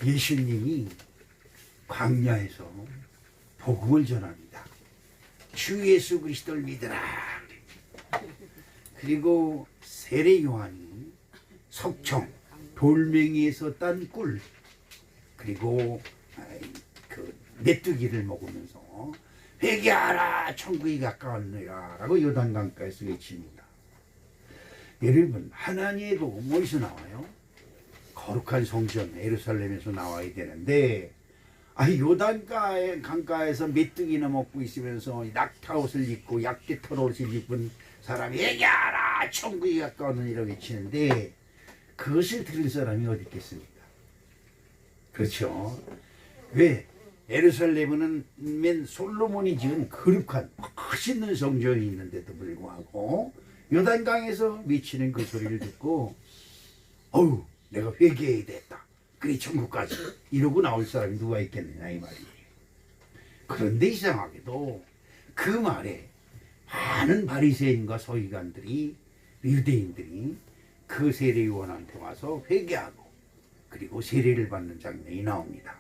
예수님이 광야에서 복음을 전합니다. 주 예수 그리스도를 믿으라. 그리고 세례 요한이 석청 돌멩이에서 딴 꿀 그리고 그 메뚜기를 먹으면서 회개하라 천국이 가까웠느라 라고 요단강가에서 외칩니다. 여러분, 하나님의 복음 어디서 나와요? 거룩한 성전 예루살렘에서 나와야 되는데 요단강가에서 메뚜기나 먹고 있으면서 낙타옷을 입고 약개털 옷을 입은 사람이 회개하라 천국이 가까웠느니라 외치는데 그것을 들은 사람이 어디 있겠습니까? 그렇죠. 왜? 예루살렘은 맨 솔로몬이 지은 거룩한 멋있는 성전이 있는데도 불구하고 요단강에서 외치는 그 소리를 듣고 어우 내가 회개해야 됐다. 그래 천국까지 이러고 나올 사람이 누가 있겠느냐 이 말이에요. 그런데 이상하게도 그 말에 많은 바리새인과 서기관들이 유대인들이 그 세례 요한한테 와서 회개하고 그리고 세례를 받는 장면이 나옵니다.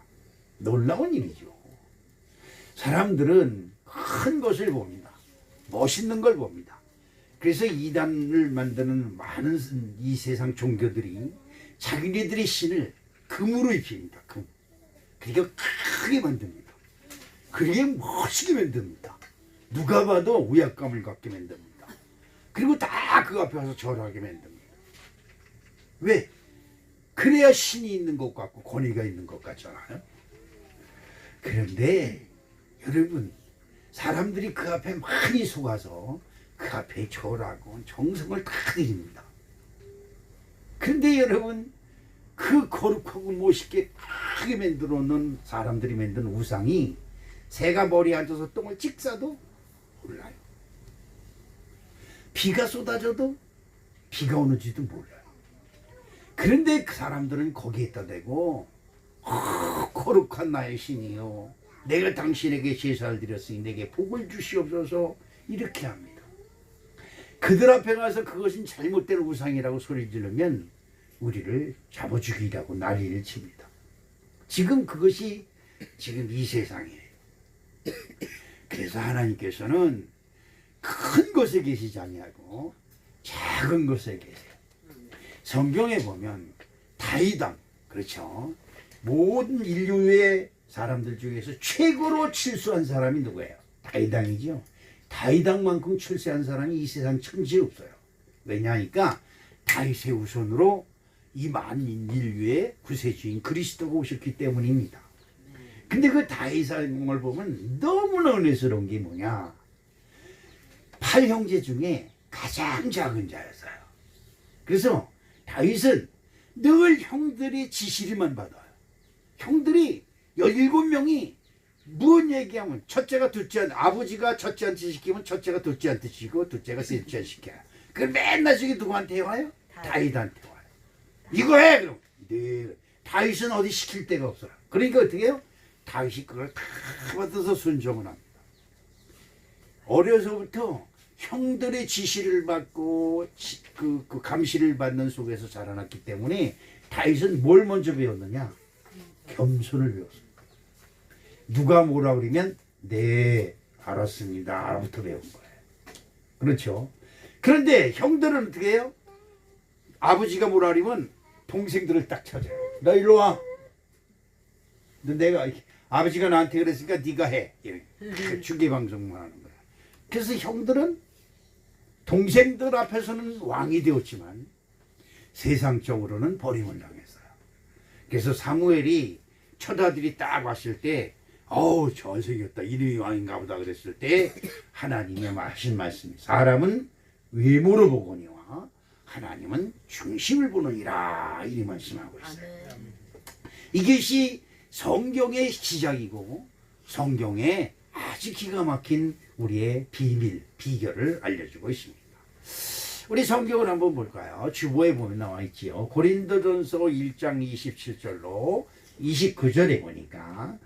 놀라운 일이죠. 사람들은 큰 것을 봅니다. 멋있는 걸 봅니다. 그래서 이단을 만드는 많은 이 세상 종교들이 자기네들의 신을 금으로 입힙니다. 금. 그러니까 크게 만듭니다. 그게 멋지게 만듭니다. 누가 봐도 위압감을 갖게 만듭니다. 그리고 다 그 앞에 와서 절하게 만듭니다. 왜? 그래야 신이 있는 것 같고 권위가 있는 것 같잖아요. 그런데 여러분, 사람들이 그 앞에 많이 속아서 그 앞에 절하고 정성을 다 드립니다. 그런데 여러분, 그 거룩하고 멋있게 크게 만들어 놓은 사람들이 만든 우상이 새가 머리에 앉아서 똥을 찍 싸도 몰라요. 비가 쏟아져도 비가 오는지도 몰라요. 그런데 그 사람들은 거기에다 대고 거룩한 나의 신이요 내가 당신에게 제사를 드렸으니 내게 복을 주시옵소서 이렇게 합니다. 그들 앞에 가서 그것은 잘못된 우상이라고 소리 지르면 우리를 잡아주기라고 난리를 칩니다. 지금 그것이 지금 이 세상이에요. 그래서 하나님께서는 큰 것에 계시지 아니하고 작은 것에 계세요. 성경에 보면 다윗왕, 그렇죠? 모든 인류의 사람들 중에서 최고로 출세한 사람이 누구예요? 다윗왕이죠. 다윗왕만큼 출세한 사람이 이 세상 천지에 없어요. 왜냐하니까 다윗의 후손으로 이 만인 인류의 구세주인 그리스도가 오셨기 때문입니다. 근데 그 다윗왕을 보면 너무나 은혜스러운 게 뭐냐? 8형제 중에 가장 작은 자였어요. 그래서 다윗은 늘 형들의 지시를만 받아요. 형들이 17명이 무슨 얘기하면 첫째가 둘째 아버지가 첫째한테 시키면 첫째가 둘째한테 시키고 둘째가 셋째한테 시켜요. 그걸 맨날 저기 누구한테 와요? 다윗한테 와요. 이거 해! 그럼 네. 다윗은 어디 시킬 데가 없어요. 그러니까 어떻게 해요? 다윗이 그걸 다 받아서 순종을 합니다. 어려서부터 형들의 지시를 받고 그 감시를 받는 속에서 자라났기 때문에 다윗은 뭘 먼저 배웠느냐? 겸손을 배웠습니다. 누가 뭐라 그러면 네 알았습니다 부터 배운 거예요. 그렇죠? 그런데 형들은 어떻게 해요? 아버지가 뭐라 그러면 동생들을 딱 찾아요. 너 일로 와. 너 내가 아버지가 나한테 그랬으니까 네가 해. 중계방송만 하는 거야. 그래서 형들은 동생들 앞에서는 왕이 되었지만 세상적으로는 버림을 당했어요. 그래서 사무엘이 첫 아들이 딱 왔을 때 어우 잘생겼다 이놈이 왕인가 보다 그랬을 때 하나님의 하신 말씀이 사람은 외모를 보거니와 하나님은 중심을 보느니라 이 말씀하고 있어요. 이것이 성경의 시작이고 성경의 아주 기가 막힌 우리의 비밀, 비결을 알려주고 있습니다. 우리 성경을 한번 볼까요? 주보에 보면 나와 있지요. 고린도전서 1장 27절로 29절에 보니까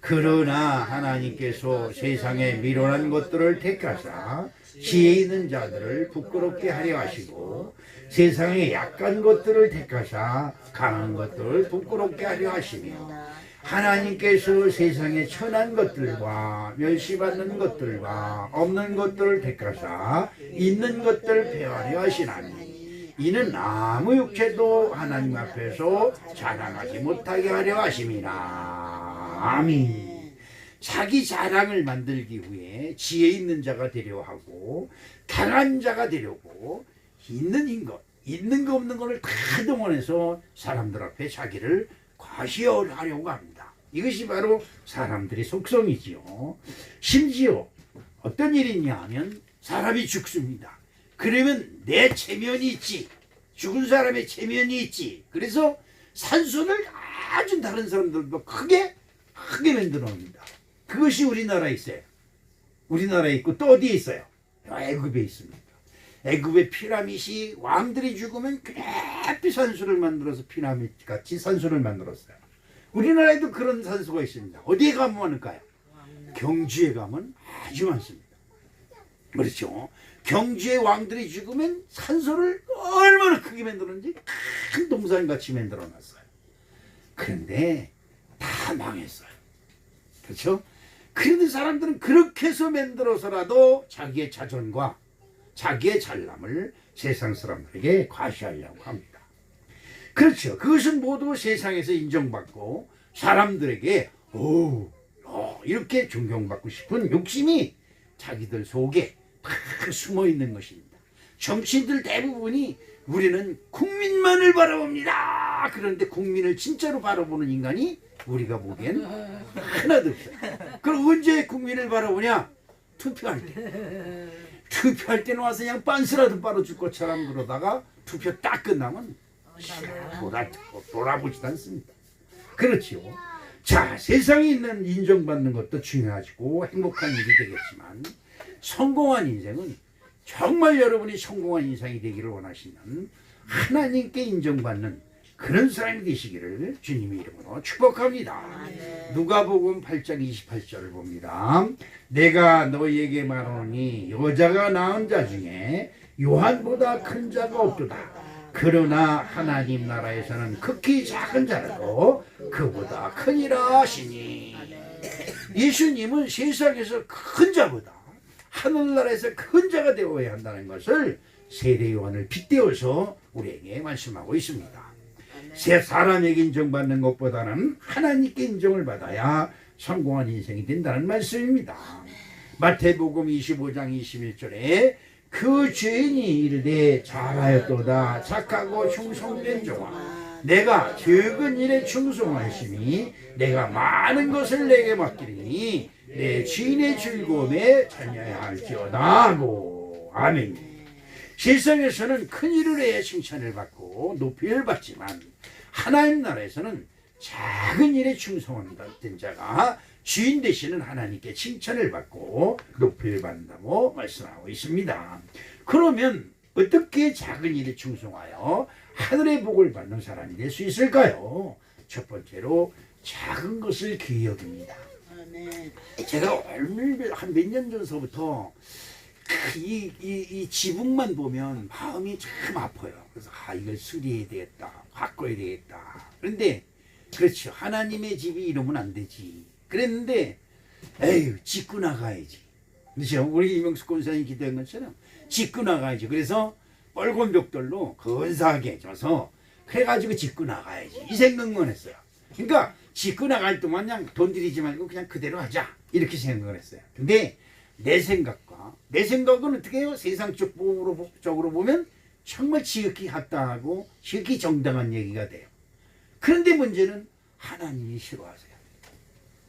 그러나 하나님께서 세상에 미련한 것들을 택하사 지혜 있는 자들을 부끄럽게 하려 하시고 세상에 약한 것들을 택하사 강한 것들을 부끄럽게 하려 하시며 하나님께서 세상에 천한 것들과 멸시받는 것들과 없는 것들을 택하사 있는 것들을 폐하려 하시나니 이는 아무 육체도 하나님 앞에서 자랑하지 못하게 하려 하심이라. 아멘. 자기 자랑을 만들기 위해 지혜 있는 자가 되려 하고 강한 자가 되려고 있는 것 없는 것을 다 동원해서 사람들 앞에 자기를 과시하려고 합니다. 이것이 바로 사람들의 속성이지요. 심지어 어떤 일이 있냐 하면 사람이 죽습니다. 그러면 내 체면이 있지. 죽은 사람의 체면이 있지. 그래서 산소를 아주 다른 사람들도 크게 만들어 옵니다. 그것이 우리나라에 있어요. 우리나라에 있고 또 어디에 있어요? 애굽에 있습니다. 애굽의 피라밋이 왕들이 죽으면 그래피 산소를 만들어서 피라밋같이 산소를 만들었어요. 우리나라에도 그런 산소가 있습니다. 어디에 가면 많을까요? 경주에 가면 아주 많습니다. 그렇죠. 경주의 왕들이 죽으면 산소를 얼마나 크게 만들었는지 큰 동산같이 만들어놨어요. 그런데 다 망했어요. 그렇죠? 그런데 사람들은 그렇게 해서 만들어서라도 자기의 자존과 자기의 잘남을 세상 사람들에게 과시하려고 합니다. 그렇죠. 그것은 모두 세상에서 인정받고 사람들에게 이렇게 존경받고 싶은 욕심이 자기들 속에 다 숨어 있는 것입니다. 정치인들 대부분이 우리는 국민만을 바라봅니다. 그런데 국민을 진짜로 바라보는 인간이 우리가 보기엔 하나도 없어요. 그럼 언제 국민을 바라보냐? 투표할 때. 투표할 때는 와서 그냥 빤스라도 빨아줄 것처럼 그러다가 투표 딱 끝나면 돌아보지도 않습니다. 그렇지요. 자, 세상에 있는 인정받는 것도 중요하고 행복한 일이 되겠지만 성공한 인생은 정말 여러분이 성공한 인생이 되기를 원하시면 하나님께 인정받는 그런 사람이 되시기를 주님의 이름으로 축복합니다. 누가복음 8장 28절을 봅니다. 내가 너희에게 말하노니 여자가 낳은 자 중에 요한보다 큰 자가 없도다. 그러나 하나님 나라에서는 극히 작은 자라도 그보다 크니라 하시니. 예수님은 세상에서 큰 자보다 하늘나라에서 큰 자가 되어야 한다는 것을 세례 요한을 빗대어서 우리에게 말씀하고 있습니다. 세 사람에게 인정받는 것보다는 하나님께 인정을 받아야 성공한 인생이 된다는 말씀입니다. 마태복음 25장 21절에 그 죄인이 이르되 잘하였도다 착하고 충성된 종아 내가 적은 일에 충성하시니 내가 많은 것을 내게 맡기리니 내 주인의 즐거움에 참여해야 할지어다 하고. 아멘. 세상에서는 큰 일을 해야 칭찬을 받고 높이를 받지만 하나님 나라에서는 작은 일에 충성된 자가 주인 되시는 하나님께 칭찬을 받고 높이를 받는다고 말씀하고 있습니다. 그러면 어떻게 작은 일에 충성하여 하늘의 복을 받는 사람이 될 수 있을까요? 첫 번째로 작은 것을 귀히 여깁니다. 제가 한 몇 년 전서부터 이 지붕만 보면 마음이 참 아파요. 그래서 이걸 수리해야 되겠다, 바꿔야 되겠다. 그런데 그렇죠. 하나님의 집이 이러면 안 되지. 그랬는데 에휴 짓고 나가야지. 그렇죠. 우리 이명숙 권사님 기도한 것처럼 짓고 나가야지. 그래서 빨간 벽돌로 근사하게 해줘서 그래가지고 짓고 나가야지. 이 생각만 했어요. 그러니까 짓고 나갈 동안 그냥 돈 들이지 말고 그냥 그대로 하자. 이렇게 생각을 했어요. 근데 내 생각은 어떻게 해요? 세상적으로 보면 정말 지극히 합당하고 지극히 정당한 얘기가 돼요. 그런데 문제는 하나님이 싫어하세요.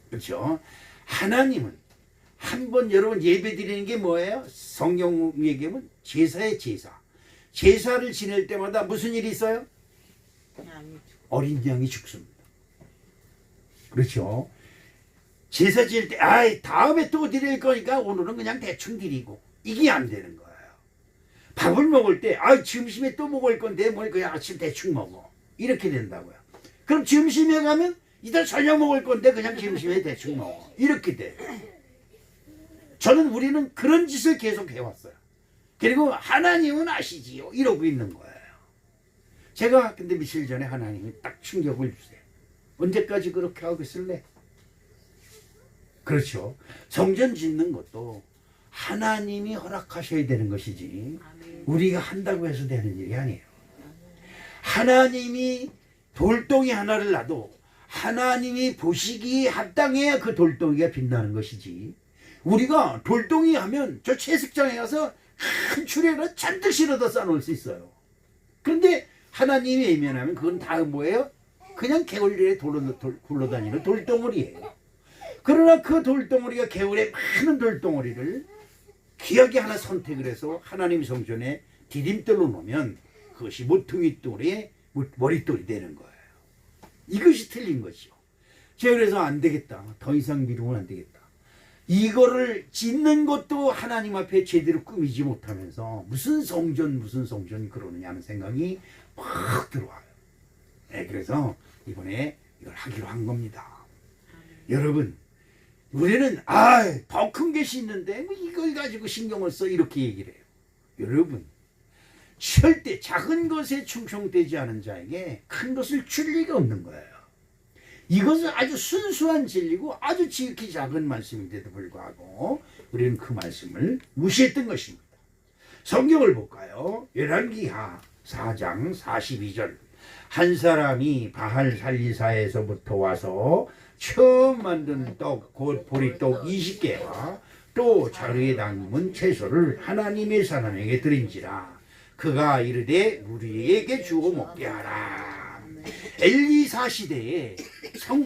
그렇죠? 하나님은 한번 여러분 예배 드리는 게 뭐예요? 성경 얘기하면 제사의 제사. 제사를 지낼 때마다 무슨 일이 있어요? 어린 양이 죽습니다. 그렇죠? 제사 지낼 때 다음에 또 드릴 거니까 오늘은 그냥 대충 드리고 이게 안 되는 거예요. 밥을 먹을 때 점심에 또 먹을 건데 뭘 그냥 아침 대충 먹어. 이렇게 된다고요. 그럼 점심에 가면 이따 저녁 먹을 건데 그냥 점심에 대충 먹어. 이렇게 돼. 우리는 그런 짓을 계속 해왔어요. 그리고 하나님은 아시지요. 이러고 있는 거예요. 제가 근데 며칠 전에 하나님이 딱 충격을 주세요. 언제까지 그렇게 하고 있을래? 그렇죠. 성전 짓는 것도 하나님이 허락하셔야 되는 것이지 우리가 한다고 해서 되는 일이 아니에요. 하나님이 돌덩이 하나를 놔도 하나님이 보시기에 합당해야 그 돌덩이가 빛나는 것이지, 우리가 돌덩이 하면 저 채석장에 가서 큰 추리를 잔뜩 실어다 쌓아놓을 수 있어요. 그런데 하나님이 외면하면 그건 다 뭐예요? 그냥 개울에 굴러다니는 돌덩어리예요. 그러나 그 돌덩어리가 개울에 많은 돌덩어리를 귀하게 하나 선택을 해서 하나님 성전에 디딤돌로 놓으면 그것이 모퉁이 돌의 머릿돌이 되는 거예요. 이것이 틀린 것이죠. 제가 그래서 안 되겠다. 더 이상 미루면 안 되겠다. 이거를 짓는 것도 하나님 앞에 제대로 꾸미지 못하면서 무슨 성전 그러느냐 하는 생각이 확 들어와요. 네, 그래서 이번에 이걸 하기로 한 겁니다. 여러분, 우리는 더 큰 것이 있는데 뭐 이걸 가지고 신경을 써 이렇게 얘기를 해요. 여러분, 절대 작은 것에 충성되지 않은 자에게 큰 것을 줄 리가 없는 거예요. 이것은 아주 순수한 진리고 아주 지극히 작은 말씀인데도 불구하고 우리는 그 말씀을 무시했던 것입니다. 성경을 볼까요? 열왕기하 4장 42절. 한 사람이 바할 살리사에서부터 와서 처음 만든 떡 곧 보리떡 20개와 또 자루에 담은 채소를 하나님의 사람에게 드린지라. 그가 이르되 우리에게 주어 먹게 하라. 엘리사 시대에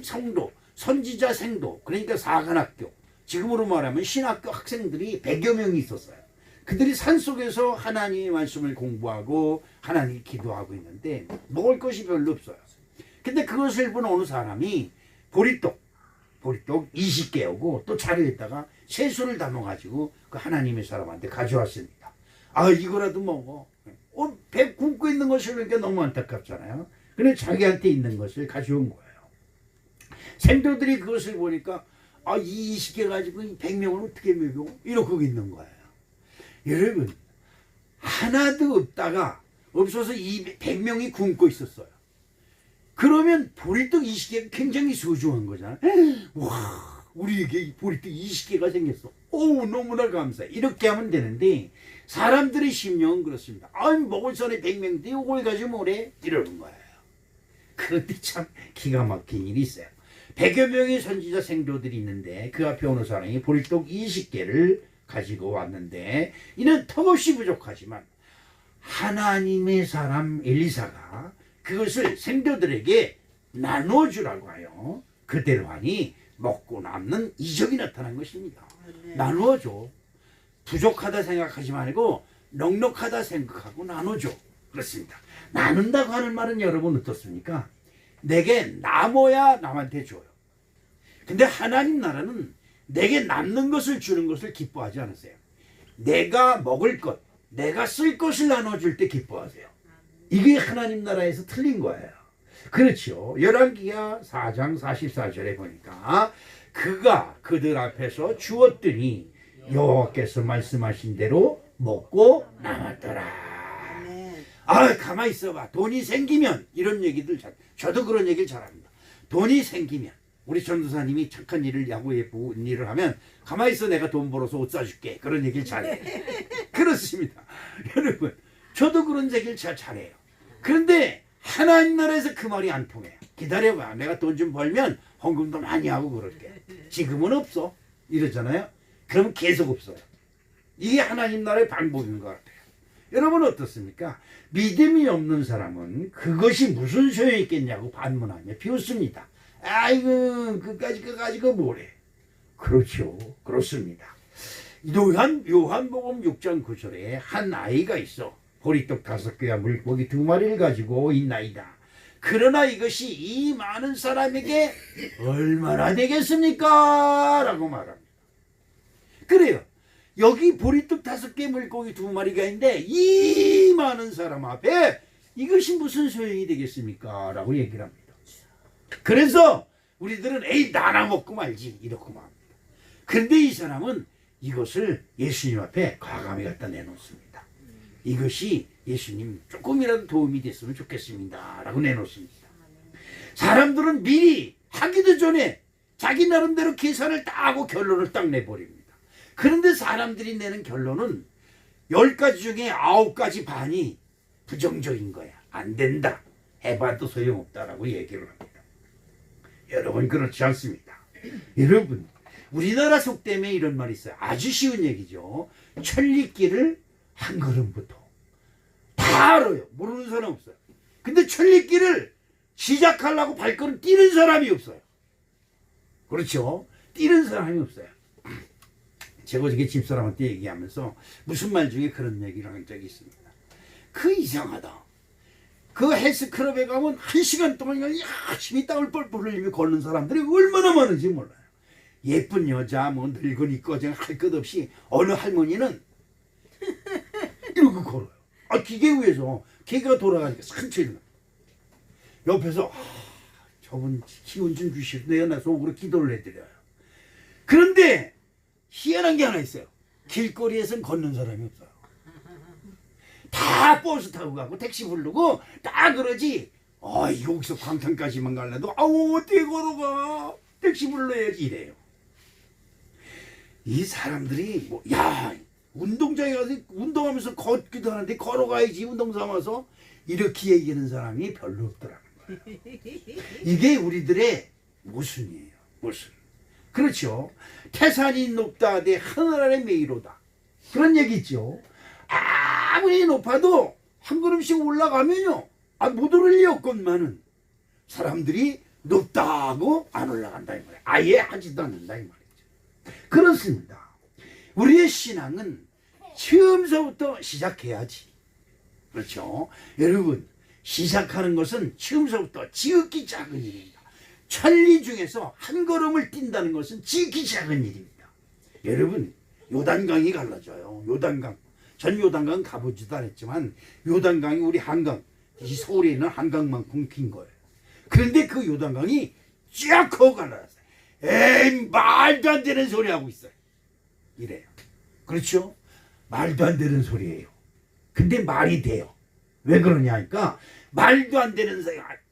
성도, 선지자 생도, 그러니까 사관학교, 지금으로 말하면 신학교 학생들이 100여 명이 있었어요. 그들이 산속에서 하나님의 말씀을 공부하고 하나님께 기도하고 있는데 먹을 것이 별로 없어요. 근데 그것을 본 어느 사람이 보리떡 20개하고 또 자루에다가 채소를 담아가지고 그 하나님의 사람한테 가져왔습니다. 이거라도 먹어. 배 굶고 있는 것을 보니까 너무 안타깝잖아요. 근데 자기한테 있는 것을 가져온 거예요. 생도들이 그것을 보니까 이 20개 가지고 100명을 어떻게 먹여? 이러고 있는 거예요. 여러분, 하나도 없어서 이 100명이 굶고 있었어요. 그러면 보리떡 20개가 굉장히 소중한 거잖아요. 와, 우리에게 보리떡 20개가 생겼어. 너무나 감사해. 이렇게 하면 되는데 사람들의 심령은 그렇습니다. 먹을 선에 100명인데 이걸 가지고 뭐래? 이러는 거예요. 그런데 참 기가 막힌 일이 있어요. 100여 명의 선지자 생도들이 있는데 그 앞에 어느 사람이 보리떡 20개를 가지고 왔는데 이는 턱없이 부족하지만 하나님의 사람 엘리사가 그것을 생도들에게 나눠주라고 하여 그대로 하니 먹고 남는 이적이 나타난 것입니다. 나누어줘. 부족하다 생각하지 말고 넉넉하다 생각하고 나눠줘. 그렇습니다. 나눈다고 하는 말은 여러분 어떻습니까? 내게 남아야 남한테 줘요. 근데 하나님 나라는 내게 남는 것을 주는 것을 기뻐하지 않으세요. 내가 먹을 것, 내가 쓸 것을 나눠줄 때 기뻐하세요. 이게 하나님 나라에서 틀린 거예요. 그렇죠. 열왕기하 4장 44절에 보니까 그가 그들 앞에서 주었더니 여호와께서 말씀하신 대로 먹고 남았더라. 가만히 있어봐. 돈이 생기면 이런 얘기들 저도 그런 얘기를 잘합니다. 돈이 생기면 우리 전도사님이 착한 일을 야구 예쁜 일을 하면 가만히 있어, 내가 돈 벌어서 옷 사줄게, 그런 얘기를 잘해요. 그렇습니다. 여러분, 저도 그런 얘기를 잘해요. 그런데 하나님 나라에서 그 말이 안 통해요. 기다려봐, 내가 돈 좀 벌면 헌금도 많이 하고 그럴게. 지금은 없어 이러잖아요. 그러면 계속 없어요. 이게 하나님 나라의 방법인 것 같아요. 여러분 어떻습니까? 믿음이 없는 사람은 그것이 무슨 소용이 있겠냐고 반문하며 비웃습니다. 그거 가지고 뭐래? 그렇죠. 그렇습니다. 요한복음 6장 9절에 한 아이가 있어 보리떡 5개와 물고기 2마리를 가지고 있나이다. 그러나 이것이 이 많은 사람에게 얼마나 되겠습니까? 라고 말합니다. 그래요. 여기 보리떡 5개 물고기 2마리가 있는데 이 많은 사람 앞에 이것이 무슨 소용이 되겠습니까? 라고 얘기를 합니다. 그래서 우리들은 에이 나나 먹고 말지 이렇게 말합니다. 근데 이 사람은 이것을 예수님 앞에 과감히 갖다 내놓습니다. 이것이 예수님 조금이라도 도움이 됐으면 좋겠습니다 라고 내놓습니다. 사람들은 미리 하기도 전에 자기 나름대로 계산을 딱 하고 결론을 딱 내버립니다. 그런데 사람들이 내는 결론은 10가지 중에 9가지 반이 부정적인 거야. 안 된다. 해봐도 소용없다라고 얘기를 합니다. 여러분 그렇지 않습니다. 여러분 우리나라 속담에 이런 말이 있어요. 아주 쉬운 얘기죠. 천리길을 한 걸음부터 다 알아요. 모르는 사람 없어요. 근데 천리길을 시작하려고 발걸음 뛰는 사람이 없어요. 그렇죠? 뛰는 사람이 없어요. 제가 어저께 집사람한테 얘기하면서 무슨 말 중에 그런 얘기를 한 적이 있습니다. 그 이상하다. 그 헬스클럽에 가면 1시간 동안 열심히 땀을 뻘뻘 흘리며 걷는 사람들이 얼마나 많은지 몰라요. 예쁜 여자, 뭐 늙은이 꺼정 할 것 없이 어느 할머니는 이러고 걸어요. 아, 기계 위에서 기계가 돌아가니까 산책을 옆에서 저분 기운 좀 주시고 내가 나 속으로 기도를 해드려요. 그런데 희한한 게 하나 있어요. 길거리에선 걷는 사람이 없어요. 다 버스 타고 가고 택시 부르고 다 그러지. 여기서 광탄까지만 가려도 어떻게 걸어가. 택시 불러야지 이래요. 이 사람들이 운동장에 가서 운동하면서 걷기도 하는데 걸어가야지 운동 삼아서 이렇게 얘기하는 사람이 별로 없더라고요. 이게 우리들의 모순이에요. 모순. 그렇죠. 태산이 높다 대 하늘 아래 메이로다. 그런 얘기 있죠. 아무리 높아도 한 걸음씩 올라가면요. 못 오를 리 없건만은 사람들이 높다고 안 올라간다 이 말이에요. 아예 하지도 않는다 이 말이죠. 그렇습니다. 우리의 신앙은 처음서부터 시작해야지. 그렇죠. 여러분 시작하는 것은 처음서부터 지극히 작은 일입니다. 천리 중에서 한 걸음을 뛴다는 것은 지극히 작은 일입니다. 여러분 요단강이 갈라져요. 요단강. 전 요단강 가보지도 않았지만 요단강이 우리 한강, 이 서울에 있는 한강만큼 긴 거예요. 그런데 그 요단강이 쫙 커 갈라졌어요. 에이 말도 안 되는 소리 하고 있어요. 이래요. 그렇죠? 말도 안 되는 소리예요. 근데 말이 돼요. 왜 그러냐 하니까 말도 안 되는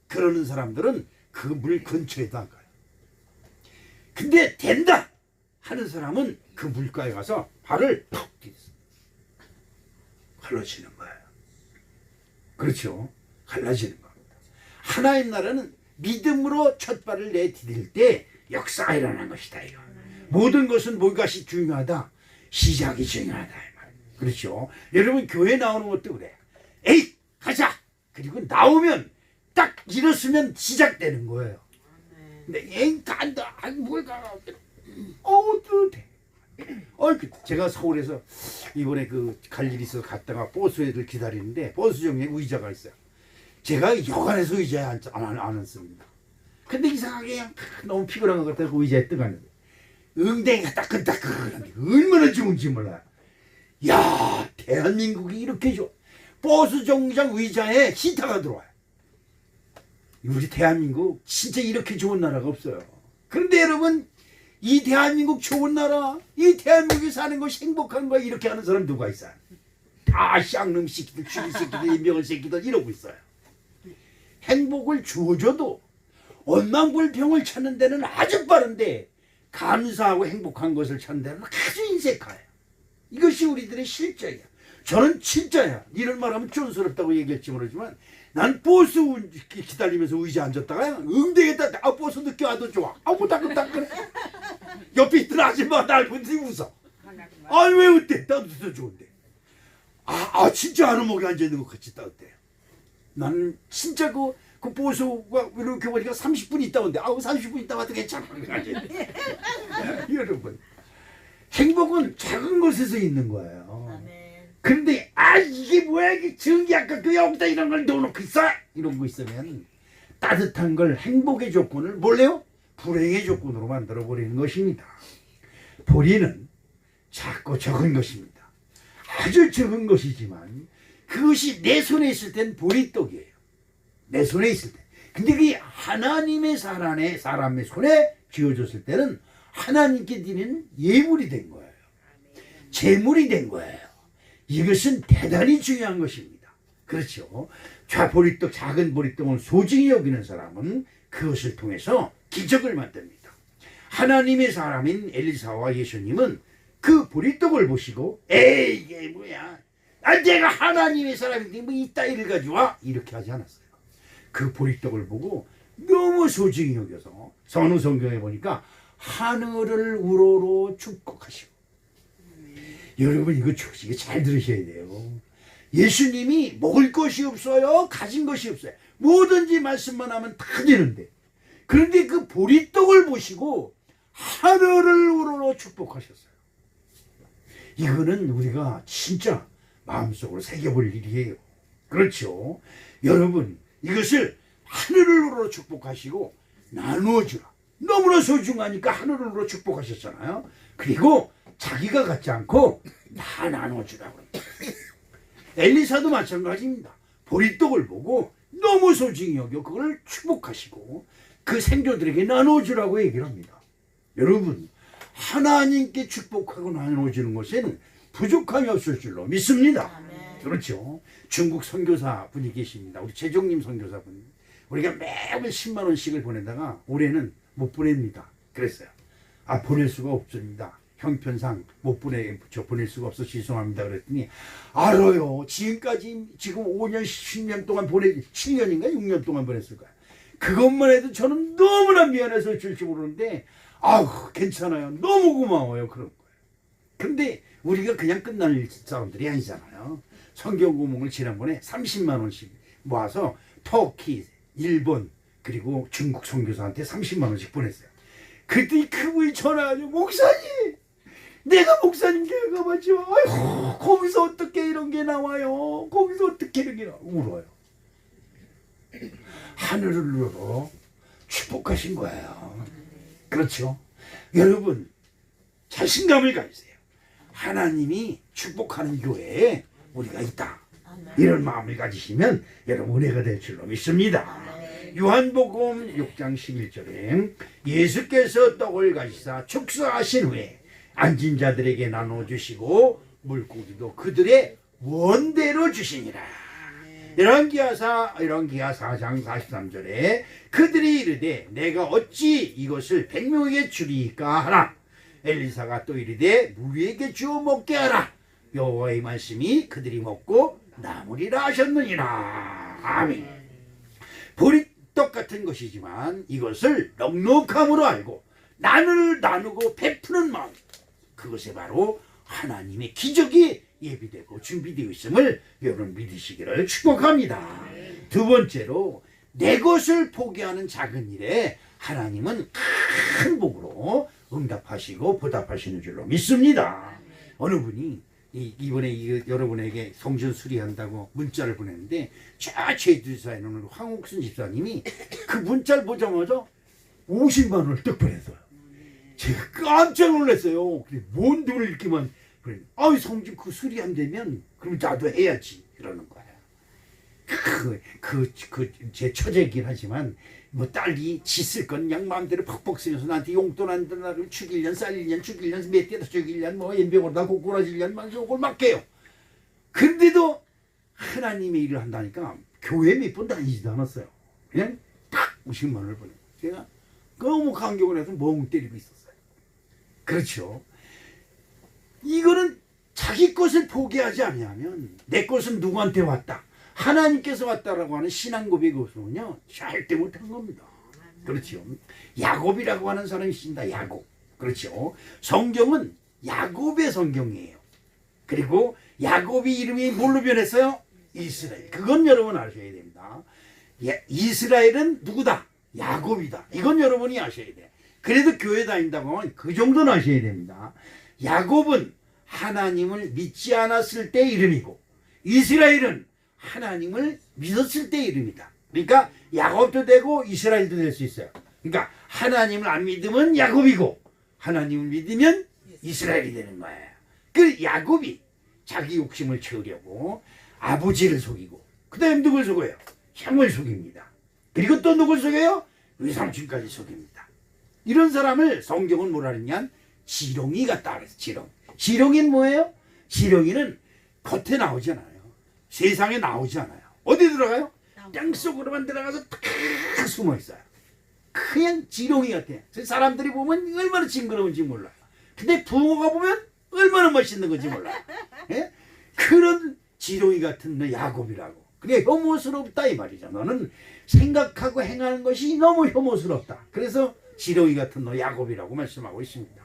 그러는 사람들은 그 물 근처에도 안 가요. 근데 된다 하는 사람은 그 물가에 가서 발을 푹 디뎌서 갈라지는 거예요. 그렇죠? 갈라지는 겁니다. 하나의 나라는 믿음으로 첫 발을 내디딜 때 역사가 일어난 것이다. 이거. 모든 것은 무엇이 중요하다? 시작이 중요하다. 이 말. 그렇죠? 여러분 교회 나오는 것도 그래. 에이 가자. 그리고 나오면 딱 일었으면 시작되는 거예요. 근데 에이 간다. 뭘 가? 뜨뜻해. 제가 서울에서 이번에 갈 일이 있어서 갔다가 버스를 기다리는데 버스 정류에 의자가 있어요. 제가 여간해서 의자에 안 앉습니다. 근데 이상하게 그냥 너무 피곤한 것 같아서 그 의자에 뜨가는데 응대가 따끈따끈한데 얼마나 좋은지 몰라요. 야 대한민국이 이렇게 좋아. 버스 정류장 의자에 히터가 들어와요. 우리 대한민국 진짜 이렇게 좋은 나라가 없어요. 그런데 여러분 이 대한민국 좋은 나라, 이 대한민국에 사는 것이 행복한 거야 이렇게 하는 사람 누가 있어요? 다 쌍놈 새끼들, 쥐리 새끼들, 임병원 새끼들 이러고 있어요. 행복을 주어줘도 원망불평을 찾는 데는 아주 빠른데 감사하고 행복한 것을 찾는 데는 아주 인색해요. 이것이 우리들의 실정이야. 저는 진짜야. 이런 말하면 촌스럽다고 얘기할지 모르지만 난 버스 기다리면서 의자 앉았다가 응대겠다. 버스 늦게 와도 좋아. 따끈따끈해. 옆에 있던 아줌마 날 보는데 웃어. 아니 왜 어때? 따뜻해 좋은데. 진짜 아르목에 앉아있는 것 같이 따뜻해요. 나는 진짜 그 버스가 이렇게 보니까 30분 있다 온대. 30분 있다 와도 괜찮아. 여러분 행복은 작은 것에서 있는 거예요. 근데 이게 뭐야 이게 전기 아까 여기다 이런 걸 넣어놓고 있어? 이런 거 있으면 따뜻한 걸 행복의 조건을 몰래요? 불행의 조건으로 만들어 버리는 것입니다. 보리는 작고 적은 것입니다. 아주 적은 것이지만 그것이 내 손에 있을 땐 보리떡이에요. 내 손에 있을 때. 근데 그게 하나님의 사람의 손에 쥐어줬을 때는 하나님께 드리는 예물이 된 거예요. 제물이 된 거예요. 이것은 대단히 중요한 것입니다. 그렇죠. 보리떡, 작은 보리떡을 소중히 여기는 사람은 그것을 통해서 기적을 만듭니다. 하나님의 사람인 엘리사와 예수님은 그 보리떡을 보시고 에이 이게 뭐야, 내가 하나님의 사람인데 뭐 이따위를 가져와, 이렇게 하지 않았어요. 그 보리떡을 보고 너무 소중히 여겨서 선우 성경에 보니까 하늘을 우러러 축복하시고, 여러분 이거 조직에 잘 들으셔야 돼요. 예수님이 먹을 것이 없어요, 가진 것이 없어요. 뭐든지 말씀만 하면 다 되는데, 그런데 그 보리떡을 보시고 하늘을 우러러 축복하셨어요. 이거는 우리가 진짜 마음속으로 새겨볼 일이에요. 그렇죠. 여러분 이것을 하늘을 우러러 축복하시고 나누어주라. 너무나 소중하니까 하늘을 우러러 축복하셨잖아요. 그리고 자기가 갖지 않고 다 나눠주라고. 엘리사도 마찬가지입니다. 보리떡을 보고 너무 소중히 여겨 그걸 축복하시고 그 생조들에게 나눠주라고 얘기를 합니다. 여러분 하나님께 축복하고 나눠주는 것에는 부족함이 없을 줄로 믿습니다. 아멘. 그렇죠. 중국 선교사 분이 계십니다. 우리 재종님 선교사 분. 우리가 매번 10만 원씩을 보내다가 올해는 못 보냅니다. 그랬어요. 보낼 수가 없습니다. 형편상 보낼 수가 없어 죄송합니다. 그랬더니 알아요. 지금까지 지금 5년 10년 동안 7년인가 6년 동안 보냈을 거야. 그것만 해도 저는 너무나 미안해서 줄지 모르는데 괜찮아요. 너무 고마워요. 그런 거예요. 근데 우리가 그냥 끝날 사람들이 아니잖아요. 성경 구멍을 지난번에 30만 원씩 모아서 터키, 일본 그리고 중국 선교사한테 30만 원씩 보냈어요. 그랬더니 그분이 전화하죠. 목사님, 내가 목사님 교회 가봤죠. 아이고 거기서 어떻게 이런 게 나와요. 거기서 어떻게 이런 게 나와요. 울어요. 하늘을 눌러 축복하신 거예요. 그렇죠. 여러분 자신감을 가지세요. 하나님이 축복하는 교회에 우리가 있다. 이런 마음을 가지시면 여러분 은혜가 될 줄로 믿습니다. 요한복음 6장 11절에 예수께서 떡을 가지사 축사하신 후에 앉은 자들에게 나눠주시고 물고기도 그들의 원대로 주시니라. 열왕기하 4장 43절에 그들이 이르되 내가 어찌 이것을 100명에게 주리까 하라. 엘리사가 또 이르되 무리에게 주어 먹게 하라. 여호와의 말씀이 그들이 먹고 남으리라 하셨느니라. 아멘. 보리떡 같은 것이지만 이것을 넉넉함으로 알고 나누고 베푸는 마음, 그것에 바로 하나님의 기적이 예비되고 준비되어 있음을 여러분 믿으시기를 축복합니다. 두 번째로 내 것을 포기하는 작은 일에 하나님은 큰 복으로 응답하시고 보답하시는 줄로 믿습니다. 어느 분이 이번에 여러분에게 성전 수리한다고 문자를 보냈는데 제주도에 있는 황옥순 집사님이 그 문자를 보자마자 50만 원을 떡 보냈어요. 제가 깜짝 놀랐어요. 뭔 돈을 이렇게만 그래. 성전 그 수리 안 되면 그럼 나도 해야지 이러는 거예요. 제 처제이긴 하지만 뭐 딸이 짓을 건 그냥 마음대로 퍽퍽 쓰면서 나한테 용돈 안 된다 나를 죽일년 쌀일년 죽일년 몇 대다 죽일년 뭐 연병으로다 고꾸라질년 막 요걸 맡겨요. 근데도 하나님의 일을 한다니까 교회 몇 번 다니지도 않았어요. 그냥 딱 50만 원을 보내요. 제가 너무 감격을 해서 멍 때리고 있었어요. 그렇죠. 이거는 자기 것을 포기하지 않으면 내 것은 누구한테 왔다, 하나님께서 왔다라고 하는 신앙 고백으로는요 절대 못한 겁니다. 그렇죠. 야곱이라고 하는 사람이 있습니다. 야곱. 그렇죠. 성경은 야곱의 성경이에요. 그리고 야곱이 이름이 뭘로 변했어요? 이스라엘. 그건 여러분 아셔야 됩니다. 이스라엘은 누구다? 야곱이다. 이건 여러분이 아셔야 돼요. 그래도 교회 다닌다고 하면 그 정도는 아셔야 됩니다. 야곱은 하나님을 믿지 않았을 때 이름이고 이스라엘은 하나님을 믿었을 때 이름이다. 그러니까 야곱도 되고 이스라엘도 될 수 있어요. 그러니까 하나님을 안 믿으면 야곱이고 하나님을 믿으면 이스라엘이 되는 거예요. 그 야곱이 자기 욕심을 채우려고 아버지를 속이고 그 다음에 누굴 속여요? 형을 속입니다. 그리고 또 누굴 속여요? 외삼촌까지 속입니다. 이런 사람을 성경은 뭐라 그랬냐? 지렁이 같다 그랬어. 지렁이는 뭐예요? 지렁이는 겉에 나오지 않아요. 세상에 나오지 않아요. 어디 들어가요? 땅속으로만 들어가서 탁 숨어 있어요. 그냥 지렁이 같아요. 사람들이 보면 얼마나 징그러운지 몰라요. 근데 붕어가 보면 얼마나 멋있는 건지 몰라요. 예? 그런 지렁이 같은 야곱이라고. 그게 혐오스럽다 이 말이죠. 너는 생각하고 행하는 것이 너무 혐오스럽다. 그래서 지렁이 같은 너 야곱이라고 말씀하고 있습니다.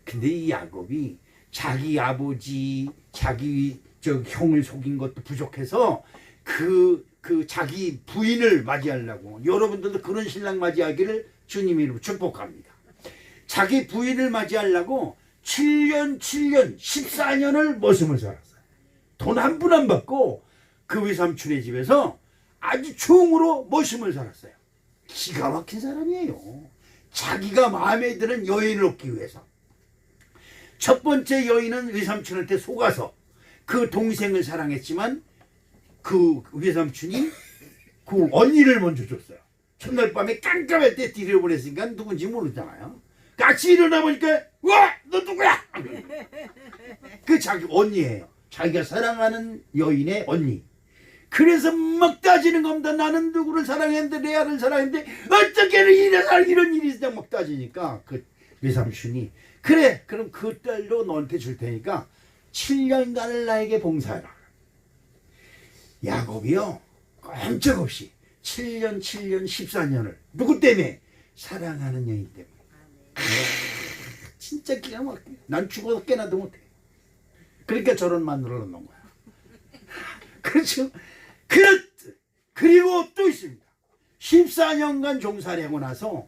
근데 이 야곱이 자기 아버지, 자기 형을 속인 것도 부족해서 그 자기 부인을 맞이하려고, 여러분들도 그런 신랑 맞이하기를 주님 이름으로 축복합니다. 자기 부인을 맞이하려고 7년 14년을 머슴을 살았어요. 돈 한 푼 안 받고 그 외삼촌의 집에서 아주 총으로 머슴을 살았어요. 기가 막힌 사람이에요. 자기가 마음에 드는 여인을 얻기 위해서. 첫 번째 여인은 외삼촌한테 속아서 그 동생을 사랑했지만 그 외삼촌이 그 언니를 먼저 줬어요. 첫날 밤에 깜깜할 때 들여보냈으니까 누군지 모르잖아요. 같이 일어나 보니까 와! 너 누구야? 그 자기 언니예요. 자기가 사랑하는 여인의 언니. 그래서 막 따지는 겁니다. 나는 누구를 사랑했는데 내 아를 사랑했는데 어떻게 이런 일이 있어 막 따지니까 그 외삼촌이 그래 그럼 그 딸로 너한테 줄 테니까 7년간을 나에게 봉사해라. 야곱이요 꼼짝없이 7년 14년을 누구 때문에? 사랑하는 여인 때문에. 진짜 기가 막혀. 난 죽어도 깨나도 못해. 그러니까 저런 만들어 놓는 거야. 그렇죠. 그리고 또 있습니다. 14년간 종살이 하고 나서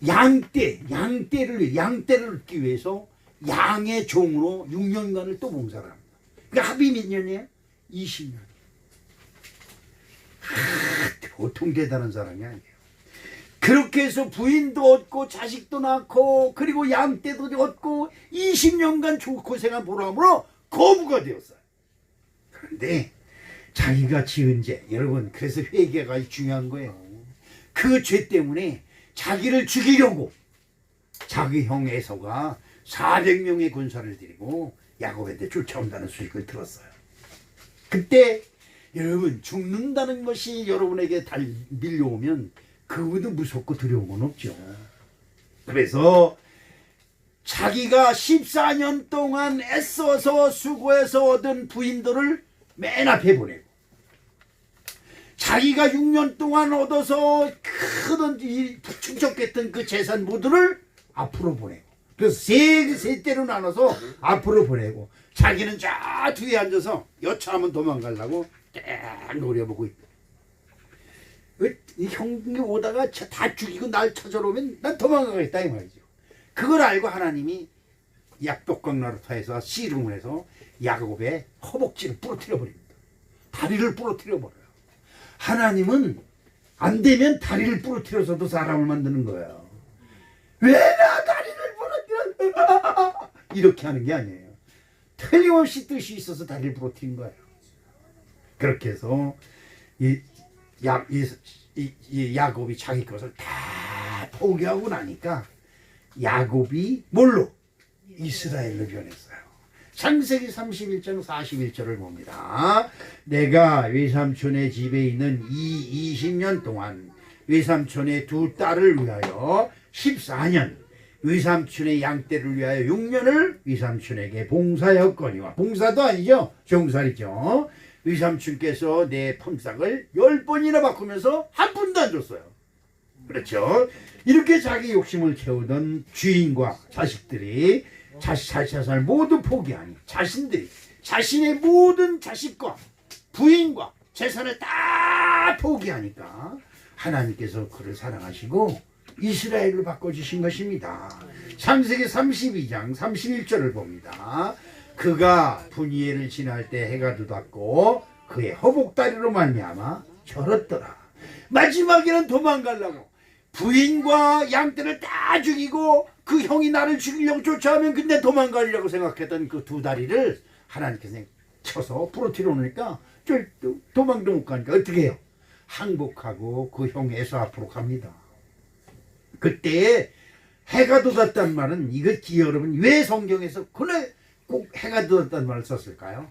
양떼를 얻기 위해서 양의 종으로 6년간을 또 봉사를 합니다. 그러니까 합이 몇 년이에요? 20년. 보통 대단한 사람이 아니에요. 그렇게 해서 부인도 얻고 자식도 낳고 그리고 양떼도 얻고 20년간 고생한 보람으로 거부가 되었어요. 그런데 자기가 지은 죄, 여러분 그래서 회개가 중요한 거예요. 그 죄 때문에 자기를 죽이려고 자기 형 에서가 400명의 군사를 데리고 야곱한테 쫓아온다는 소식을 들었어요. 그때 여러분 죽는다는 것이 여러분에게 밀려오면 그거도 무섭고 두려운 건 없죠. 그래서 자기가 14년 동안 애써서 수고해서 얻은 부인들을 맨 앞에 보내고 자기가 6년 동안 얻어서 크던 축적했던 그 재산 모두를 앞으로 보내고 그래서 세 때로 나눠서 앞으로 보내고 자기는 저 뒤에 앉아서 여차하면 도망가려고 딱 노려보고 있다. 이 형이 오다가 다 죽이고 날 찾아오면 난 도망가겠다 이 말이죠. 그걸 알고 하나님이 약독강나루타에서 씨름을 해서 야곱의 허벅지를 부러뜨려 버립니다. 다리를 부러뜨려 버려요. 하나님은 안 되면 다리를 부러뜨려서도 사람을 만드는 거예요. 왜 나 다리를 부러뜨려? 이렇게 하는 게 아니에요. 틀림없이 뜻이 있어서 다리를 부러뜨린 거예요. 그렇게 해서 이 야곱이 자기 것을 다 포기하고 나니까 야곱이 뭘로? 이스라엘로 변했어요. 창세기 31장 41절을 봅니다. 내가 외삼촌의 집에 있는 이 20년 동안 외삼촌의 두 딸을 위하여 14년, 외삼촌의 양떼를 위하여 6년을 외삼촌에게 봉사였거니와, 봉사도 아니죠, 종살이죠. 외삼촌께서 내 품삯을 10번이나 바꾸면서 한 푼도 안 줬어요. 그렇죠. 이렇게 자기 욕심을 채우던 주인과 자식들이 자신을 모두 포기하니 자신들이 자신의 모든 자식과 부인과 재산을 다 포기하니까 하나님께서 그를 사랑하시고 이스라엘로 바꿔주신 것입니다. 창세기 32장 31절을 봅니다. 그가 분이엘을 지날 때 해가 돋았고 그의 허복다리로 말미암아 절었더라. 마지막에는 도망가려고 부인과 양떼를 다 죽이고 그 형이 나를 죽이려고 쫓아오면 근데 도망가려고 생각했던 그 두 다리를 하나님께서 쳐서 부러뜨려 놓으니까 도망도 못 가니까 어떻게 해요? 항복하고 그 형 에서 앞으로 갑니다. 그때 해가 돋았단 말은 여러분 왜 성경에서 그날 꼭 해가 돋았단 말을 썼을까요?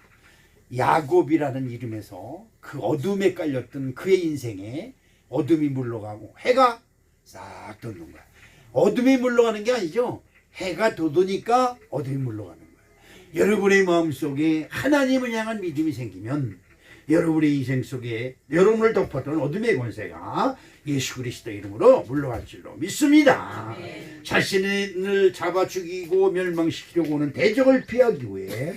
야곱이라는 이름에서 그 어둠에 깔렸던 그의 인생에 어둠이 물러가고 해가 싹 돋는 거야. 어둠이 물러가는 게 아니죠. 해가 돋으니까 어둠이 물러가는 거야. 여러분의 마음속에 하나님을 향한 믿음이 생기면 여러분의 인생 속에 여러분을 덮었던 어둠의 권세가 예수 그리스도 이름으로 물러갈 줄로 믿습니다. 자신을 잡아 죽이고 멸망시키려고 하는 대적을 피하기 위해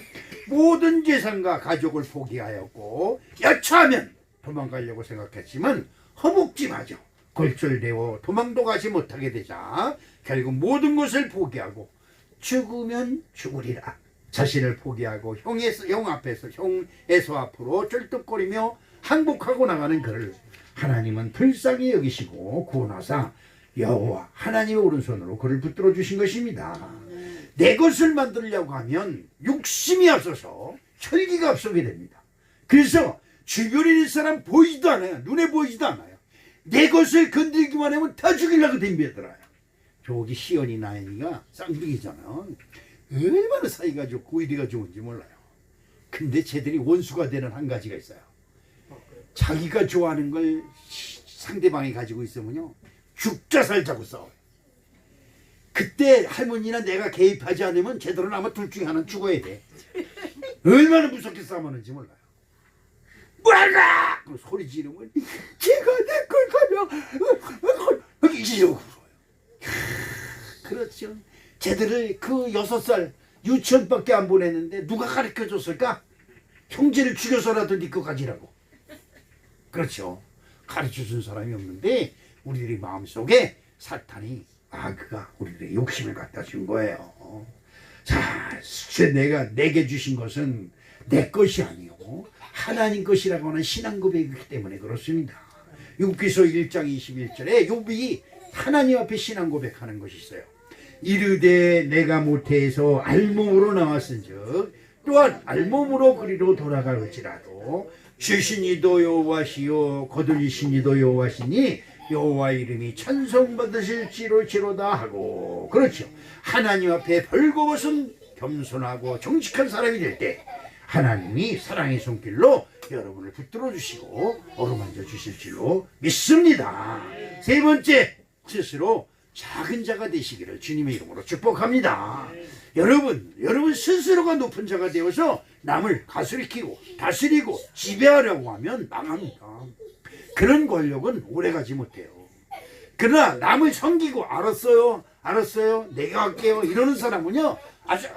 모든 재산과 가족을 포기하였고 여차하면 도망가려고 생각했지만 허복지마저 골절되어 도망도 가지 못하게 되자 결국 모든 것을 포기하고 죽으면 죽으리라. 자신을 포기하고 형 앞에서 형에서 앞으로 쩔뚝거리며 항복하고 나가는 그를 하나님은 불쌍히 여기시고 구원하사 여호와 하나님의 오른손으로 그를 붙들어 주신 것입니다. 내 것을 만들려고 하면 욕심이 앞서서 혈기가 앞서게 됩니다. 그래서 주변에 있는 사람 보이지도 않아요. 눈에 보이지도 않아요. 내 것을 건들기만 하면 다 죽이려고 덤벼들어요. 저기 시연이 나연이가 쌍둥이잖아. 얼마나 사이가 좋고 의리가 좋은지 몰라요. 근데 쟤들이 원수가 되는 한 가지가 있어요. 자기가 좋아하는 걸 상대방이 가지고 있으면요 죽자 살자고 싸워요. 그때 할머니나 내가 개입하지 않으면 쟤들은 아마 둘 중에 하나는 죽어야 돼. 얼마나 무섭게 싸우는지 몰라요. 뭐할까? 소리 지르면 제가 내 걸 가져 이러고 울어요. 그렇죠. 쟤들을 그 6살 유치원밖에 안 보냈는데 누가 가르쳐줬을까? 형제를 죽여서라도 네 거 가지라고. 그렇죠. 가르쳐준 사람이 없는데 우리들의 마음속에 사탄이 그가 우리들의 욕심을 갖다 준 거예요. 자, 내게 주신 것은 내 것이 아니요 하나님 것이라고 하는 신앙 고백이기 때문에 그렇습니다. 욥기서 1장 21절에 욥이 하나님 앞에 신앙 고백하는 것이 있어요. 이르되 내가 모태에서 알몸으로 나왔은즉 또한 알몸으로 그리로 돌아갈지라도 주신이도 여호와시요 거두리신이도 여호와시니 여호와 이름이 찬송받으실지로다 하고. 그렇죠. 하나님 앞에 벌거벗은 겸손하고 정직한 사람이 될 때 하나님이 사랑의 손길로 여러분을 붙들어 주시고 어루만져 주실 줄로 믿습니다. 세 번째, 스스로 작은 자가 되시기를 주님의 이름으로 축복합니다. 여러분 스스로가 높은 자가 되어서 남을 가스리키고 다스리고 지배하려고 하면 망합니다. 그런 권력은 오래가지 못해요. 그러나 남을 섬기고 알았어요 내가 할게요 이러는 사람은요 아주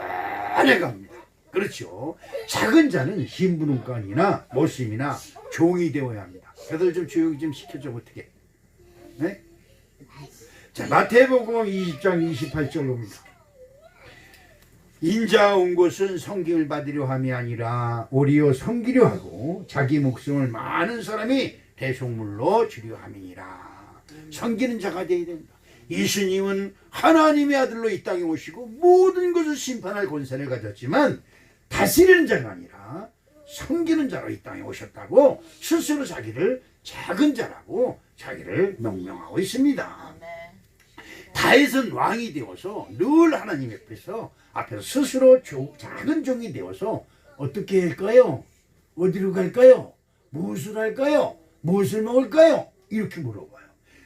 오래 갑니다. 그렇죠. 작은 자는 신분감이나 모심이나 종이 되어야 합니다. 다들 좀 조용히 좀 시켜줘. 어떻게? 네? 자, 마태복음 20장 28절 봅니다. 인자가 온 것은 섬김을 받으려 함이 아니라 오히려 섬기려 하고 자기 목숨을 많은 사람이 대속물로 주려 함이니라. 섬기는 자가 되어야 된다. 예수님은 하나님의 아들로 이 땅에 오시고 모든 것을 심판할 권세를 가졌지만 다스리는 자가 아니라 섬기는 자로 이 땅에 오셨다고 스스로 자기를 작은 자라고 자기를 명명하고 있습니다. 다윗은 왕이 되어서 늘 하나님 앞에서 스스로 작은 종이 되어서 어떻게 할까요? 어디로 갈까요? 무엇을 할까요? 무엇을 먹을까요? 이렇게 물어봐요.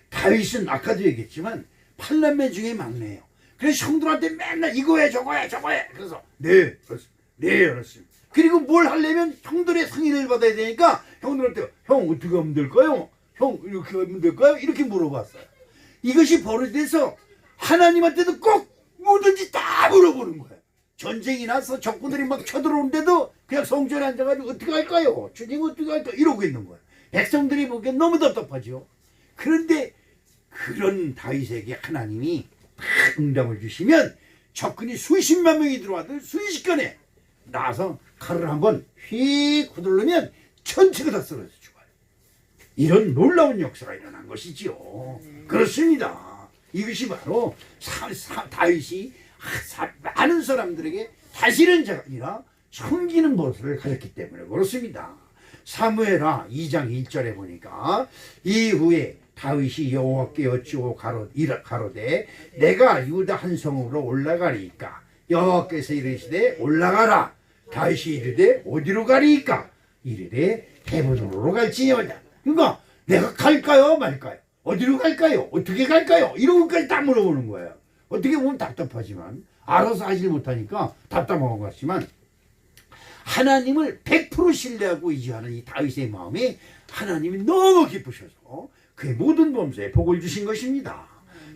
다윗은 아까도 얘기했지만 8남매 중에 막내예요. 그래서 형들한테 맨날 이거 해 저거 해 그래서 네 알았습니다. 그리고 뭘 하려면 형들의 승인을 받아야 되니까 형들한테 형 어떻게 하면 될까요? 형 이렇게 하면 될까요? 이렇게 물어봤어요. 이것이 버릇돼서 하나님한테도 꼭 뭐든지 다 물어보는 거예요. 전쟁이 나서 적군들이 막 쳐들어오는데도 그냥 성전에 앉아가지고 어떻게 할까요? 주님 어떻게 할까요? 이러고 있는 거예요. 백성들이 보기엔 너무 답답하죠. 그런데 그런 다윗에게 하나님이 응답을 주시면 적군이 수십만 명이 들어와도 순식간에 나와서 칼을 한번 휙 휘두르면 전체가 다 쓰러져 죽어요. 이런 놀라운 역사가 일어난 것이지요. 그렇습니다. 이것이 바로 다윗이 많은 사람들에게 다스리는 자가 아니라 섬기는 모습을 가졌기 때문에 그렇습니다. 사무엘하 2장 1절에 보니까 이후에 다윗이 여호와께 여쭈어 가로되 내가 유다 한 성으로 올라가리이까 여호와께서 이르시되 올라가라. 다윗이 이르되 어디로 가리이까 이르되 헤브론으로 갈지니어다. 그러니까 내가 갈까요 말까요? 어디로 갈까요? 어떻게 갈까요? 이런 것까지 다 물어보는 거예요. 어떻게 보면 답답하지만 알아서 하질 못하니까 답답한 것 같지만 하나님을 100% 신뢰하고 의지하는 이 다윗의 마음에 하나님이 너무 기쁘셔서 그의 모든 범사에 복을 주신 것입니다.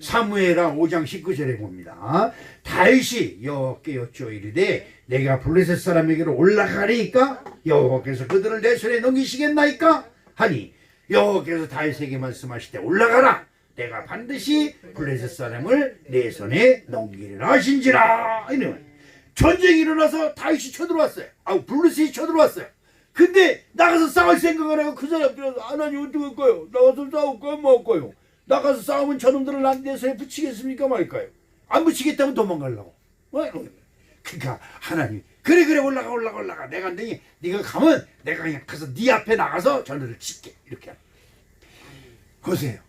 사무엘하 5장 19절에 봅니다. 다윗이 여호와께 여쭈어 이르되 내가 블레셋 사람에게로 올라가리이까 여호와께서 그들을 내 손에 넘기시겠나이까 하니 여호와께서 다윗에게 말씀하시되 올라가라. 내가 반드시 블레셋 사람을 내 손에 넘기리라 하신지라. 이러면 전쟁이 일어나서 다윗이 쳐들어왔어요. 블레셋이 쳐들어왔어요. 근데 나가서 싸울 생각을 하고 그 사람들은 하나님 어떻게 할까요? 나가서 싸울까요? 뭐 할까요? 나가서 싸우면 저놈들을 내 손에 붙이겠습니까 말까요? 안 붙이겠다면 도망가려고. 그러니까 하나님 그래 올라가 내가 안되니 네가 가면 내가 그냥 가서 네 앞에 나가서 저놈을 칠게 이렇게 하는. 보세요.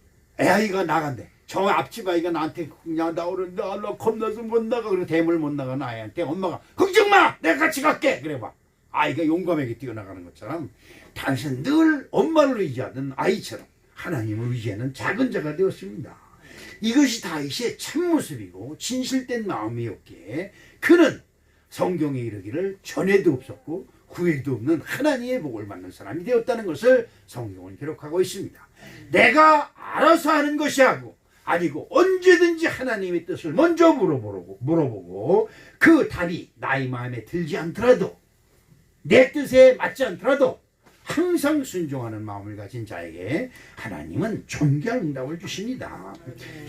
애아이가 나간대. 저 앞집 아이가 나한테 그냥 나오는데 나 겁나서 못 나가. 그리고 대물 못 나가는 아이한테 엄마가 걱정마 내가 같이 갈게. 그래 봐. 아이가 용감하게 뛰어나가는 것처럼 당신 늘 엄마를 의지하던 아이처럼 하나님을 의지하는 작은 자가 되었습니다. 이것이 다윗의 참모습이고 진실된 마음이었기에 그는 성경에 이르기를 전에도 없었고 후에도 없는 하나님의 복을 받는 사람이 되었다는 것을 성경은 기록하고 있습니다. 내가 알아서 하는 것이 아니고 언제든지 하나님의 뜻을 먼저 물어보고 그 답이 나의 마음에 들지 않더라도 내 뜻에 맞지 않더라도 항상 순종하는 마음을 가진 자에게 하나님은 존귀한 응답을 주십니다.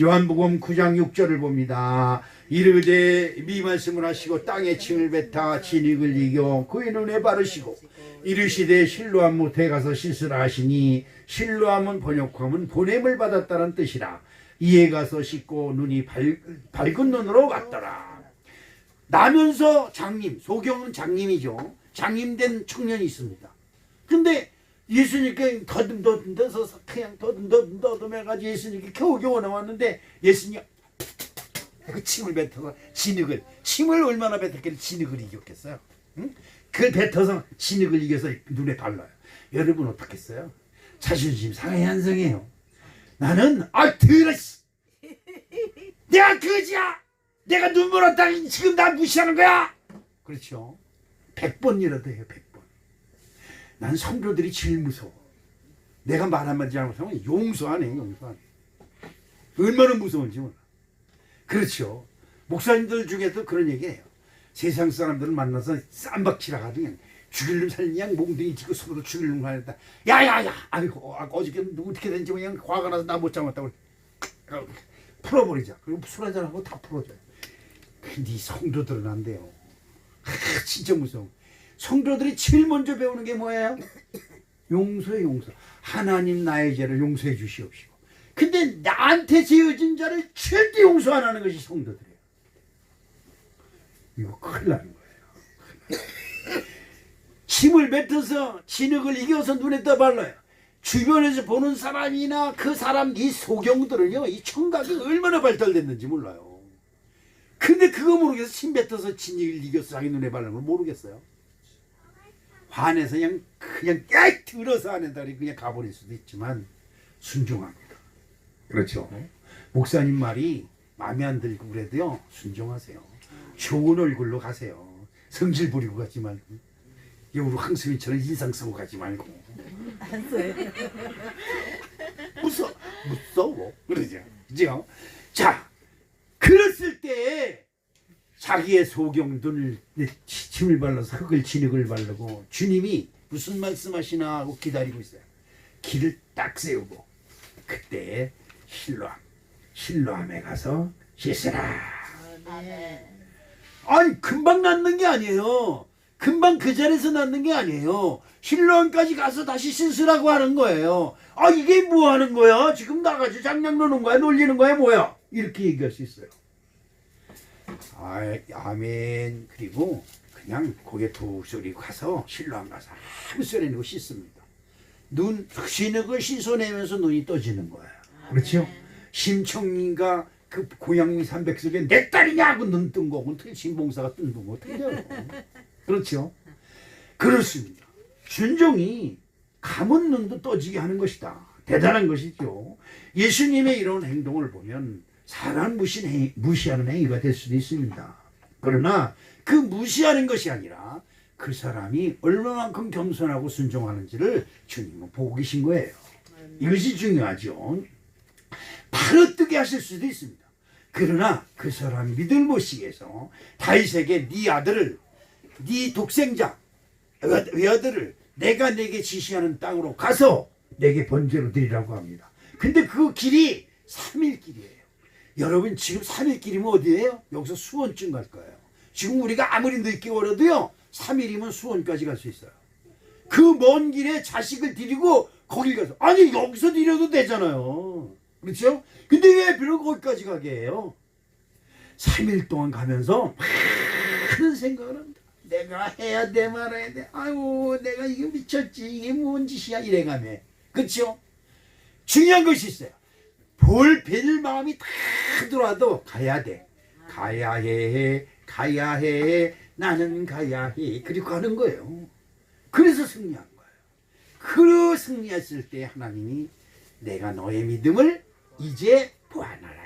요한복음 9장 6절을 봅니다. 이르되 미 말씀을 하시고 땅에 침을 뱉어 진흙을 이겨 그의 눈에 바르시고 이르시되 실로암 못에 가서 씻으라 하시니 실로암은 번역하면 보냄을 받았다는 뜻이라. 이에 가서 씻고 눈이 밝은 눈으로 왔더라. 나면서 장님, 소경은 장님이죠. 장님된 청년이 있습니다. 근데 예수님께 더듬더듬해서 그냥 더듬더듬해가지고 예수님께 겨우겨우 나왔는데 예수님이 그 침을 뱉어서 침을 얼마나 뱉었길래 진흙을 이겼겠어요? 응? 그걸 뱉어서 진흙을 이겨서 눈에 발라요. 여러분 어떻겠어요? 자존심 상해 한성이에요. 나는 들어 내가 그지야. 내가 눈물 왔다 지금 나 무시하는 거야. 그렇죠. 100번이라도 해요. 100번. 난 성도들이 제일 무서워. 내가 말 한마디 잘못하면 용서 안 해. 얼마나 무서운지 몰라. 그렇죠. 목사님들 중에도 그런 얘기해요. 세상 사람들을 만나서 쌈박치라 하더니 그냥 죽일 놈 살린 양 몽둥이 쥐고 서로 죽일 놈 하였다. 야야야. 아이고 어저께 어떻게 된지 그냥 화가 나서 나 못 참았다고 풀어버리자. 그리고 술 한잔하고 다 풀어줘요. 근데 이 성도들은 안 돼요. 진짜 무서워. 성도들이 제일 먼저 배우는 게 뭐예요? 용서해. 용서. 하나님 나의 죄를 용서해 주시옵시고. 근데 나한테 지어진 자를 절대 용서 안 하는 것이 성도들이에요. 이거 큰일 나는 거예요. 침을 뱉어서 진흙을 이겨서 눈에다 발라요. 주변에서 보는 사람이나 그 사람 이 소경들은요, 이 청각이 얼마나 발달됐는지 몰라요. 근데 그거 모르겠어. 침 뱉어서 진흙을 이겨서 자기 눈에 바르는 걸 모르겠어요. 화내서 그냥 들어서 안에다 그냥 가버릴 수도 있지만 순종합니다. 그렇죠. 목사님 말이 마음에 안 들고 그래도요, 순종하세요. 좋은 얼굴로 가세요. 성질 부리고 가지 말고. 우리 황수민처럼 인상 쓰고 가지 말고. 안 써요. 무서워. 그러죠. 그죠? 자, 그랬을 때 자기의 소경들을 침을 발라서 흙을 진흙을 바르고 주님이 무슨 말씀하시나 하고 기다리고 있어요. 길을 딱 세우고 그때 실로암에 가서 씻으라. 아니 금방 낫는 게 아니에요. 금방 그 자리에서 낫는 게 아니에요. 실로암까지 가서 다시 씻으라고 하는 거예요. 이게 뭐 하는 거야? 지금 나가지 장난 노는 거야? 놀리는 거야? 뭐야? 이렇게 얘기할 수 있어요. 아멘. 그리고 그냥 고개 툭 소리고 가서 실로암 가서 아무 소리 내고 씻습니다. 눈 시력을 씻어내면서 눈이 떠지는 거예요. 그렇죠? 심청이가 그 고양이 300석에 내 딸이냐 하고 눈 뜬 거고 신봉사가 뜬 거고 틀려요. 그렇죠? 그렇습니다. 순종이 감은 눈도 떠지게 하는 것이다. 대단한 것이죠. 예수님의 이런 행동을 보면 사람 무시하는 행위가 될 수도 있습니다. 그러나 그 무시하는 것이 아니라 그 사람이 얼마만큼 겸손하고 순종하는지를 주님은 보고 계신 거예요. 이것이 중요하죠. 바로 뜨게 하실 수도 있습니다. 그러나 그 사람이 믿을 못시게서 다윗에게 네 아들을 네 독생자 외아들을 내가 내게 지시하는 땅으로 가서 내게 번제로 드리라고 합니다. 근데 그 길이 3일 길이에요. 여러분 지금 3일 길이면 어디예요? 여기서 수원쯤 갈 거예요. 지금 우리가 아무리 늦게 걸어도요 3일이면 수원까지 갈 수 있어요. 그 먼 길에 자식을 드리고 거길 가서 아니 여기서 드려도 되잖아요. 그렇죠? 근데 왜 비록 거기까지 가게 해요? 3일 동안 가면서 많은 생각을 합니다. 내가 해야 돼 말아야 돼. 아유 내가 이게 미쳤지. 이게 뭔 짓이야 이래가며. 그렇죠? 중요한 것이 있어요. 별 마음이 다 들어와도 가야 돼. 가야 해. 가야 해. 나는 가야 해. 그리고 가는 거예요. 그래서 승리한 거예요. 그 승리했을 때 하나님이 내가 너의 믿음을 이제 보아하라.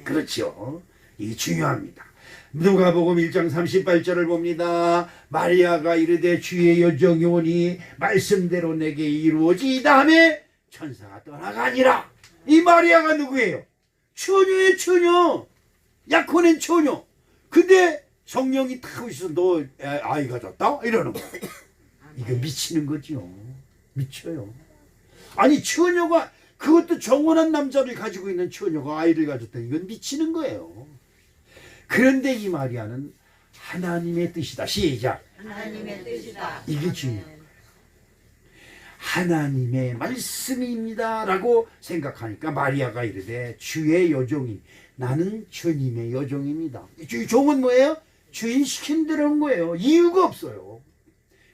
그렇죠. 이게 중요합니다. 누가복음 1장 38절을 봅니다. 마리아가 이르되 주의 여정이 오니 말씀대로 내게 이루어지이다 하매 천사가 떠나가니라. 이 마리아가 누구예요? 처녀의 처녀. 약혼한 처녀. 근데 성령이 탁 오셔서 너 아이가 졌다? 이러는 거야. 이거 미치는 거죠. 미쳐요. 아니 처녀가 그것도 정혼한 남자를 가지고 있는 처녀가 아이를 가졌다. 이건 미치는 거예요. 그런데 이 마리아는 하나님의 뜻이다. 시작. 하나님의 뜻이다. 이게 중요한 거예요. 하나님의 말씀입니다 라고 생각하니까 마리아가 이르되 주의 여종이 나는 주님의 여종입니다. 종은 뭐예요? 주인 시킨 대로 하는 거예요. 이유가 없어요.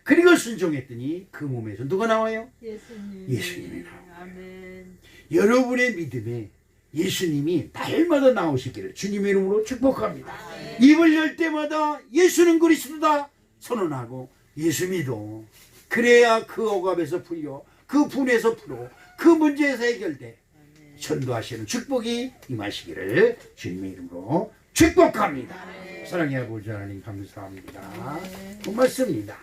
그리고 순종했더니 그 몸에서 누가 나와요? 예수님이 나와요. 아멘. 여러분의 믿음에 예수님이 날마다 나오시기를 주님의 이름으로 축복합니다. 입을 열 때마다 예수는 그리스도다 선언하고 예수 믿어. 그래야 그 억압에서 풀려, 그 분에서 풀어, 그 문제에서 해결돼 전도하시는 축복이 임하시기를 주님의 이름으로 축복합니다. 사랑의 아버지 하나님 감사합니다. 고맙습니다.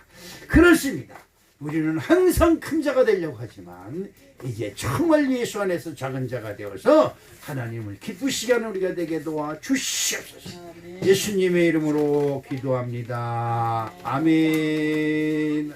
그렇습니다. 우리는 항상 큰 자가 되려고 하지만 이제 정말 예수 안에서 작은 자가 되어서 하나님을 기쁘시게 하는 우리가 되게 도와 주시옵소서. 예수님의 이름으로 기도합니다. 아멘.